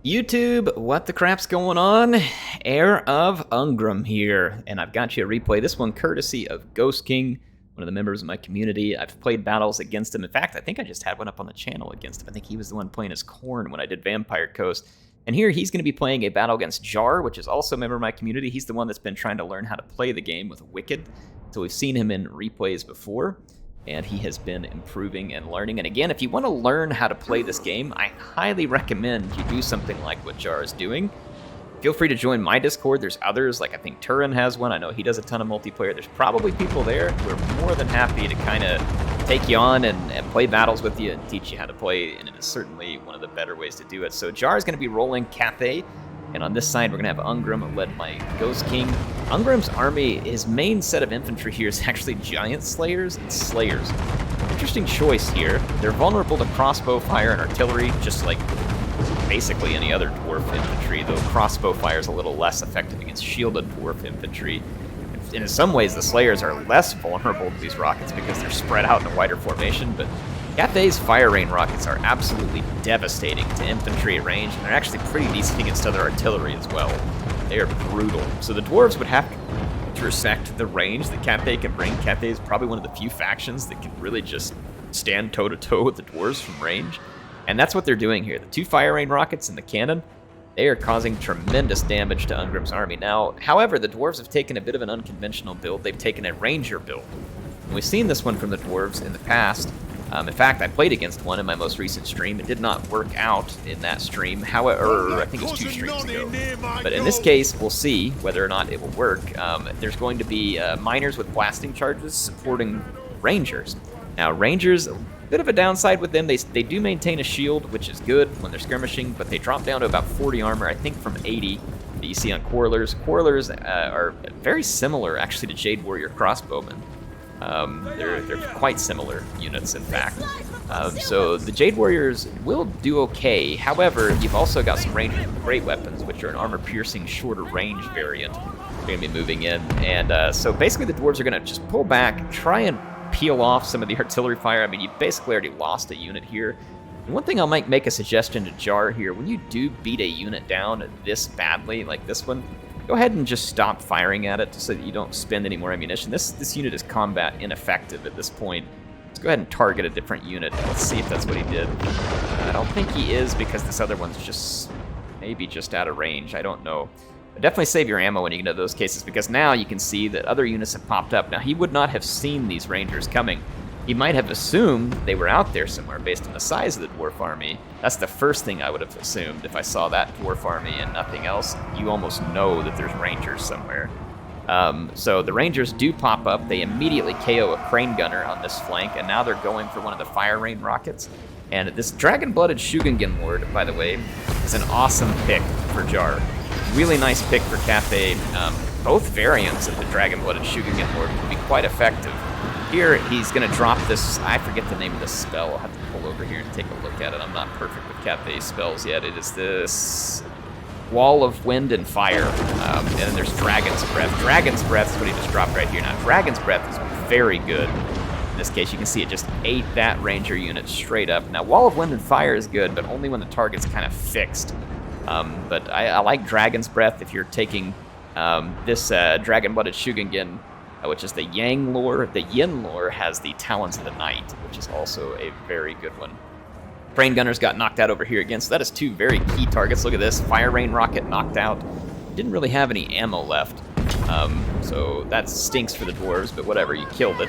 YouTube, what the crap's going on? Heir of Ungrim here, and I've got you a replay. This one courtesy of Ghost King, one of the members of my community. I've played battles against him. In fact, I think I just had one up on the channel against him. I think he was the one playing as Khorne when I did Vampire Coast. And here he's going to be playing a battle against Jar, which is also a member of my community. He's the one that's been trying to learn how to play the game with Wicked. So we've seen him in replays before, and he has been improving and learning. And again, if you want to learn how to play this game, I highly recommend you do something like what Jar is doing. Feel free to join my Discord. There's others, like I think Turin has one. I know he does a ton of multiplayer. There's probably people there who are more than happy to kind of take you on and play battles with you and teach you how to play, and it is certainly one of the better ways to do it. So Jar is going to be rolling Cathay, and on this side we're going to have Ungrim led by Ghost King. Ungrim's army, his main set of infantry here is actually Giant Slayers and Slayers. Interesting choice here. They're vulnerable to crossbow fire and artillery, just like basically any other dwarf infantry, though crossbow fire is a little less effective against shielded dwarf infantry. And in some ways, the Slayers are less vulnerable to these rockets because they're spread out in a wider formation, but Cathay's fire rain rockets are absolutely devastating to infantry at range, and they're actually pretty decent against other artillery as well. They are brutal. So the dwarves would have to respect the range that Cathay can bring. Cathay is probably one of the few factions that can really just stand toe-to-toe with the dwarves from range. And that's what they're doing here. The two fire rain rockets and the cannon, they are causing tremendous damage to Ungrim's army. Now, however, the dwarves have taken a bit of an unconventional build. They've taken a ranger build. And we've seen this one from the dwarves in the past. In fact, I played against one in my most recent stream. It did not work out in that stream. However, I think it was 2 streams ago. But in this case, we'll see whether or not it will work. There's going to be miners with blasting charges supporting rangers. Now, rangers, a bit of a downside with them. They do maintain a shield, which is good when they're skirmishing, but they drop down to about 40 armor, I think from 80 that you see on Quarrelers. Quarrelers are very similar, actually, to Jade Warrior crossbowmen. They're quite similar units, in fact. So the Jade Warriors will do okay. However, you've also got some rangers with great weapons, which are an armor-piercing, shorter range variant. They're going to be moving in. And so basically the dwarves are going to just pull back, try and peel off some of the artillery fire. I mean, you basically already lost a unit here. And one thing I might make a suggestion to Jar here, when you do beat a unit down this badly, like this one, go ahead and just stop firing at it so that you don't spend any more ammunition. This unit is combat ineffective at this point. Let's go ahead and target a different unit. Let's see if that's what he did. I don't think he is, because this other one's just maybe just out of range. I don't know. But definitely save your ammo when you get into those cases, because now you can see that other units have popped up. Now, he would not have seen these rangers coming. He might have assumed they were out there somewhere based on the size of the dwarf army. That's the first thing I would have assumed if I saw that dwarf army and nothing else. You almost know that there's rangers somewhere. So the rangers do pop up. They immediately KO a crane gunner on this flank, and now they're going for one of the fire rain rockets. And this dragon-blooded Shugingen Lord, by the way, is an awesome pick for Jar. Really nice pick for Cathay. Both variants of the dragon-blooded Shugingen Lord will be quite effective. Here, he's going to drop this, I forget the name of this spell. I'll have to pull over here and take a look at it. I'm not perfect with Cathay's spells yet. It is this Wall of Wind and Fire. And then there's Dragon's Breath. Dragon's Breath is what he just dropped right here. Now, Dragon's Breath is very good. In this case, you can see it just ate that ranger unit straight up. Now, Wall of Wind and Fire is good, but only when the target's kind of fixed. But I like Dragon's Breath if you're taking this Dragon-Blooded Shugingen, which is the Yang lore. The Yin lore has the Talons of the Night, which is also a very good one. Crane Gunners got knocked out over here again, so that is 2 very key targets. Look at this, Fire Rain Rocket knocked out. Didn't really have any ammo left, so that stinks for the dwarves, but whatever, you killed it.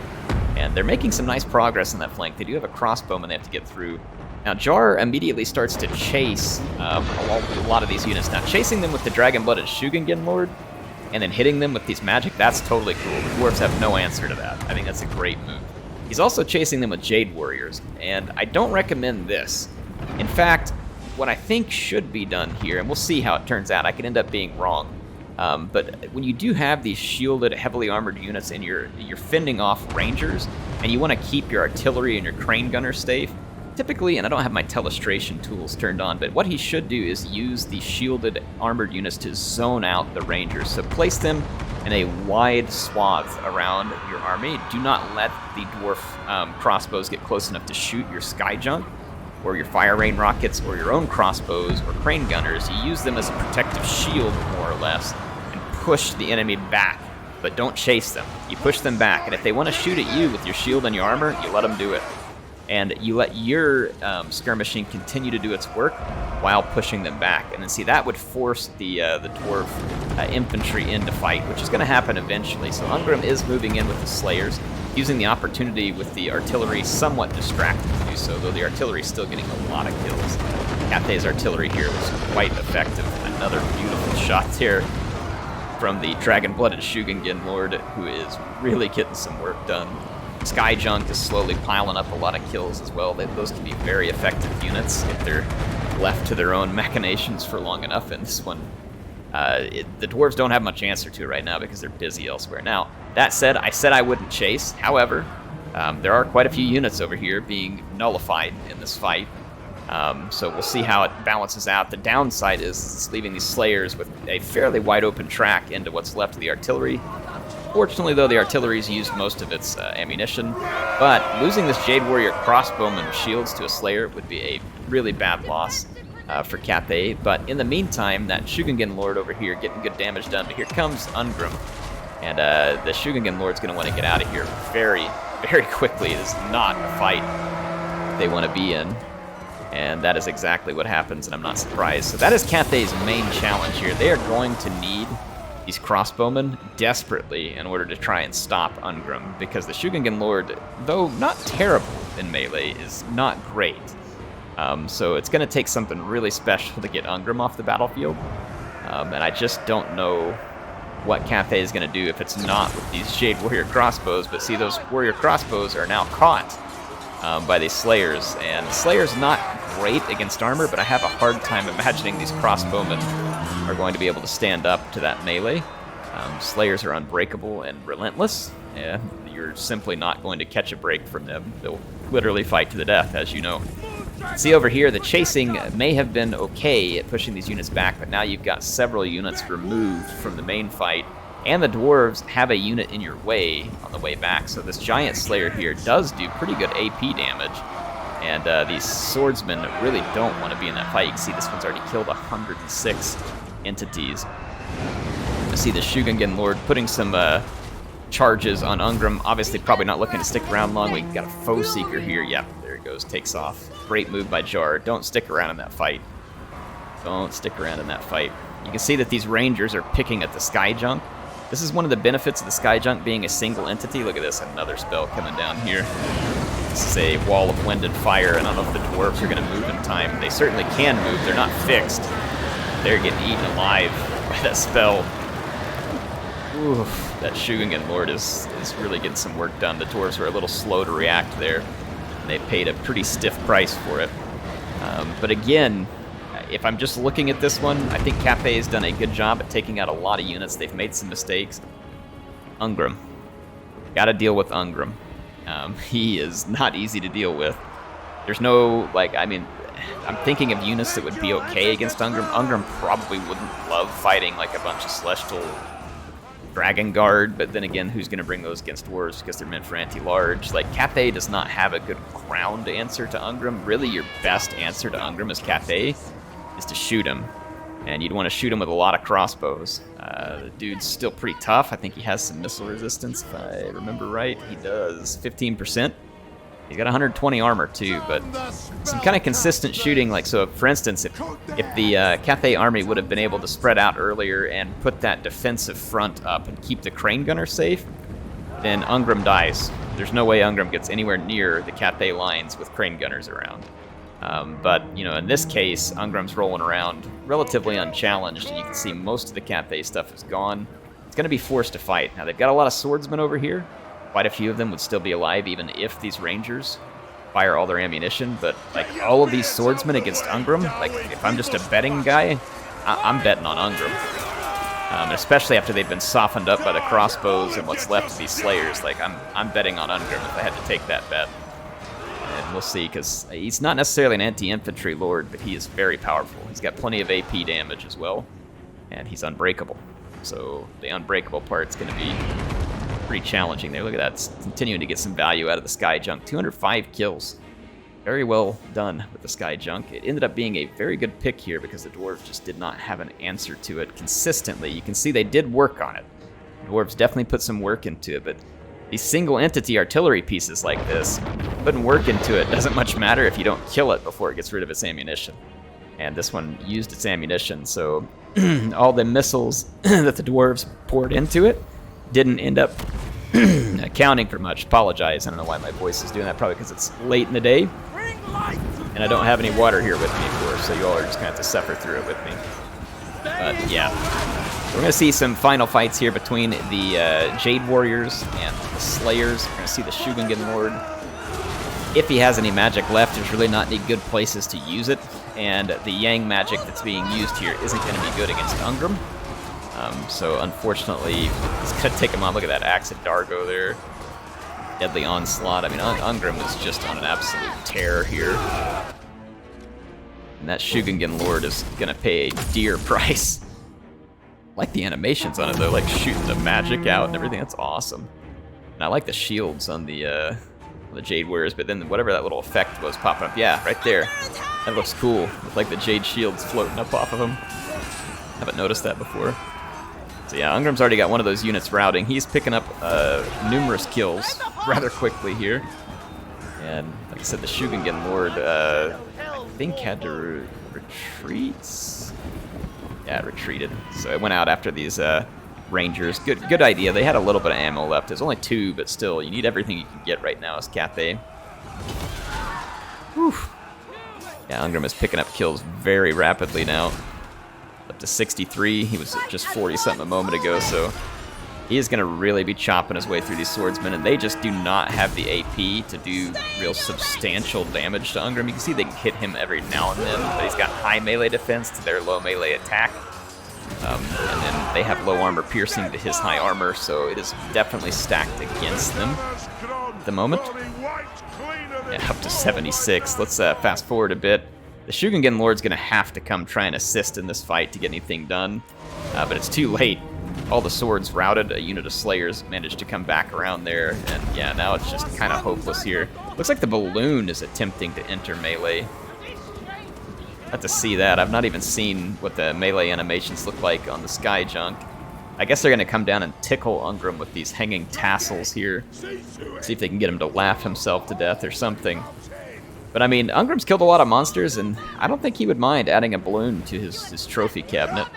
And they're making some nice progress on that flank. They do have a crossbowman they have to get through. Now, Jar immediately starts to chase a lot of these units. Now, chasing them with the Dragon-Blooded Shugingen Lord, and then hitting them with these magic, that's totally cool. The dwarves have no answer to that. I think that's a great move. He's also chasing them with Jade Warriors, and I don't recommend this. In fact, what I think should be done here, and we'll see how it turns out, I could end up being wrong, but when you do have these shielded, heavily armored units and you're fending off rangers, and you want to keep your artillery and your crane gunner safe, typically, and I don't have my telestration tools turned on, but what he should do is use the shielded armored units to zone out the rangers. So place them in a wide swath around your army. Do not let the dwarf crossbows get close enough to shoot your sky junk. or your fire rain rockets, or your own crossbows, or crane gunners, you use them as a protective shield, more or less, and push the enemy back. But don't chase them. You push them back, and if they want to shoot at you with your shield and your armor, you let them do it. And you let your skirmishing continue to do its work while pushing them back. And then see, that would force the dwarf infantry into fight, which is going to happen eventually. So Ungrim is moving in with the Slayers, using the opportunity with the artillery somewhat distracted to do so, though the artillery is still getting a lot of kills. Cathay's artillery here was quite effective. Another beautiful shot there from the dragon-blooded Shugingen Lord, who is really getting some work done. Sky Junk is slowly piling up a lot of kills as well. Those can be very effective units if they're left to their own machinations for long enough. And this one, the dwarves don't have much answer to right now because they're busy elsewhere. Now, that said I wouldn't chase. However, there are quite a few units over here being nullified in this fight. So we'll see how it balances out. The downside is it's leaving these Slayers with a fairly wide open track into what's left of the artillery. Fortunately, though, the artillery's used most of its ammunition, but losing this Jade Warrior crossbowman with shields to a Slayer would be a really bad loss for Cathay. But in the meantime, that Shugingen Lord over here getting good damage done. But here comes Ungrim, and the Shugingen Lord's going to want to get out of here very, very quickly. It is not a fight they want to be in, and that is exactly what happens, and I'm not surprised. So that is Cathay's main challenge here. They are going to need these crossbowmen desperately in order to try and stop Ungrim, because the Shugingen Lord, though not terrible in melee, is not great. So it's going to take something really special to get Ungrim off the battlefield, and I just don't know what Cathay is going to do if it's not with these Jade Warrior crossbows. But see, those Warrior crossbows are now caught by these Slayers, and Slayer's not great against armor, but I have a hard time imagining these crossbowmen are going to be able to stand up to that melee. Slayers are unbreakable and relentless. Yeah, you're simply not going to catch a break from them. They'll literally fight to the death, as you know. See over here, the chasing may have been okay at pushing these units back, but now you've got several units removed from the main fight, and the dwarves have a unit in your way on the way back. So this giant Slayer here does do pretty good AP damage. And these swordsmen really don't want to be in that fight. You can see this one's already killed 106 entities. I see the Shugingen Lord putting some charges on Ungrim. Obviously, probably not looking to stick around long. We got a foe seeker here. Yep, there it goes. Takes off. Great move by Jar. Don't stick around in that fight. Don't stick around in that fight. You can see that these Rangers are picking at the Sky Junk. This is one of the benefits of the Sky Junk being a single entity. Look at this, another spell coming down here. This is a wall of wind and fire, and I don't know if the dwarves are going to move in time. They certainly can move. They're not fixed. They're getting eaten alive by that spell. Oof, that Shugingen Lord is really getting some work done. The dwarves were a little slow to react there, and they paid a pretty stiff price for it. But again, if I'm just looking at this one, I think Cathay has done a good job at taking out a lot of units. They've made some mistakes. Ungrim. Got to deal with Ungrim. He is not easy to deal with. There's no, I'm thinking of units that would be okay against Ungrim. Ungrim probably wouldn't love fighting like a bunch of Celestial Dragon Guard, but then again, who's going to bring those against dwarves because they're meant for anti-large? Like, Cathay does not have a good ground answer to Ungrim. Really, your best answer to Ungrim as Cathay is to shoot him, and you'd want to shoot him with a lot of crossbows. The dude's still pretty tough. I think he has some missile resistance, if I remember right. He does 15%. He's got 120 armor too, but some kind of consistent shooting. Like, so for instance, if the Cathay army would have been able to spread out earlier and put that defensive front up and keep the crane gunner safe, then Ungrim dies. There's no way Ungrim gets anywhere near the Cathay lines with crane gunners around. But, you know, in this case, Ungrim's rolling around relatively unchallenged, and you can see most of the Cathay stuff is gone. It's going to be forced to fight. Now, they've got a lot of swordsmen over here. Quite a few of them would still be alive, even if these Rangers fire all their ammunition. But, like, all of these swordsmen against Ungrim, like, if I'm just a betting guy, I'm betting on Ungrim. Especially after they've been softened up by the crossbows and what's left of these Slayers. Like, I'm betting on Ungrim if I had to take that bet. And we'll see, because he's not necessarily an anti-infantry lord, but he is very powerful. He's got plenty of AP damage as well, and he's unbreakable. So the unbreakable part's going to be pretty challenging there. Look at that. It's continuing to get some value out of the Sky Junk. 205 kills. Very well done with the Sky Junk. It ended up being a very good pick here because the Dwarves just did not have an answer to it consistently. You can see they did work on it. The Dwarves definitely put some work into it, but these single entity artillery pieces like this, putting work into it doesn't much matter if you don't kill it before it gets rid of its ammunition. And this one used its ammunition, so all the missiles that the Dwarves poured into it didn't end up accounting for much. Apologize, I don't know why my voice is doing that, probably because it's late in the day. And I don't have any water here with me, of course, so you all are just going to have to suffer through it with me. But yeah, we're going to see some final fights here between the Jade Warriors and the Slayers. We're going to see the Shugungen Lord. If he has any magic left, there's really not any good places to use it. And the Yang magic that's being used here isn't going to be good against Ungrim. So unfortunately, it's going to take him on. Look at that Axe of Dargo there. Deadly Onslaught. I mean, Ungrim was just on an absolute tear here. And that Shugungen Lord is going to pay a dear price. I like the animations on it, though, like shooting the magic out and everything. That's awesome. And I like the shields on the Jade Warriors, but then whatever that little effect was popping up. Yeah, right there. That looks cool. With like the Jade shields floating up off of him. Haven't noticed that before. So yeah, Ungrim's already got one of those units routing. He's picking up numerous kills rather quickly here. And like I said, the Shugungen Lord, I think had to retreat. Yeah, it retreated. So it went out after these Rangers. Good idea. They had a little bit of ammo left. There's only 2, but still, you need everything you can get right now as Cathay. Whew. Yeah, Ungrim is picking up kills very rapidly now. Up to 63. He was just 40-something a moment ago, so he is going to really be chopping his way through these swordsmen, and they just do not have the AP to do real substantial damage to Ungrim. You can see they hit him every now and then, but he's got high melee defense to their low melee attack. And then they have low armor piercing to his high armor, so it is definitely stacked against them at the moment. Yeah, up to 76. Let's fast forward a bit. The Shugungen Lord's going to have to come try and assist in this fight to get anything done, but it's too late. All the swords routed, a unit of Slayers managed to come back around there, and yeah, now it's just kind of hopeless here. Looks like the balloon is attempting to enter melee. I have to see that. I've not even seen what the melee animations look like on the Sky Junk. I guess they're going to come down and tickle Ungrim with these hanging tassels here. See if they can get him to laugh himself to death or something. But I mean, Ungrim's killed a lot of monsters, and I don't think he would mind adding a balloon to his trophy cabinet.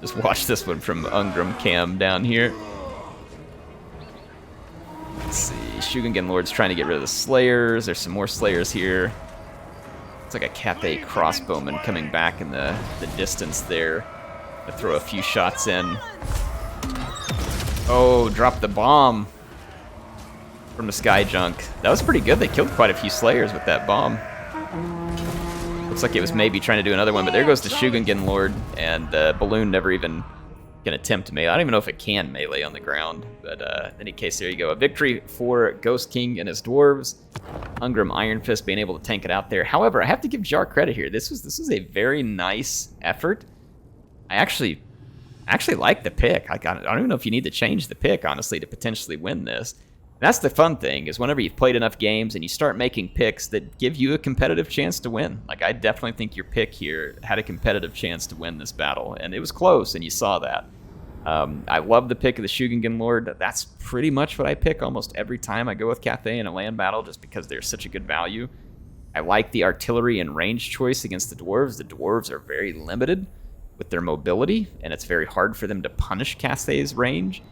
Just watch this one from Ungrim Cam down here. Let's see, Shugungen Lord's trying to get rid of the Slayers. There's some more Slayers here. It's like a Cathay crossbowman coming back in the distance there. To throw a few shots in. Oh, drop the bomb from the Sky Junk. That was pretty good. They killed quite a few Slayers with that bomb. Looks like it was maybe trying to do another one, but there goes the Shugungen Lord, and Balloon never even can attempt to melee. I don't even know if it can melee on the ground, but in any case, there you go. A victory for Ghost King and his dwarves. Ungrim Iron Fist being able to tank it out there. However, I have to give Jar credit here. This was a very nice effort. I actually like the pick. I don't even know if you need to change the pick, honestly, to potentially win this. That's the fun thing, is whenever you've played enough games and you start making picks that give you a competitive chance to win. Like, I definitely think your pick here had a competitive chance to win this battle, and it was close, and you saw that. I love the pick of the Shugungen Lord. That's pretty much what I pick almost every time I go with Cathay in a land battle, just because they're such a good value. I like the artillery and range choice against the dwarves. The dwarves are very limited with their mobility, and it's very hard for them to punish Cathay's range.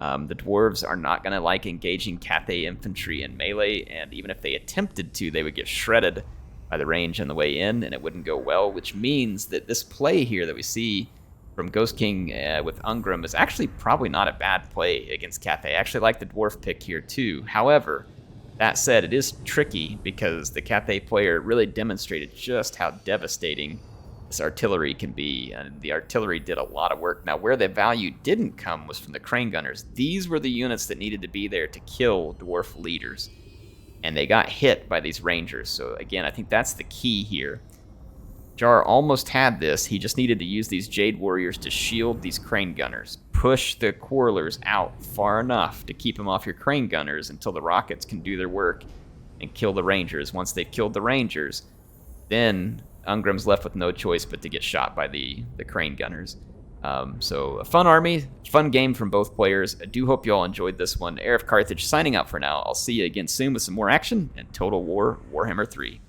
The dwarves are not going to like engaging Cathay infantry in melee, and even if they attempted to, they would get shredded by the range on the way in, and it wouldn't go well, which means that this play here that we see from Ghost King with Ungrim is actually probably not a bad play against Cathay. I actually like the dwarf pick here too. However, that said, it is tricky because the Cathay player really demonstrated just how devastating this artillery can be, and the artillery did a lot of work. Now, where the value didn't come was from the crane gunners. These were the units that needed to be there to kill dwarf leaders, and they got hit by these rangers. So again, I think that's the key here. Jar almost had this. He just needed to use these Jade Warriors to shield these crane gunners. push the Quarrelers out far enough to keep them off your Crane Gunners until the rockets can do their work and kill the Rangers. Once they've killed the Rangers, then Ungrim's left with no choice but to get shot by the Crane Gunners. So a fun army, fun game from both players. I do hope you all enjoyed this one. HeirofCarthage signing out for now. I'll see you again soon with some more action and Total War Warhammer 3.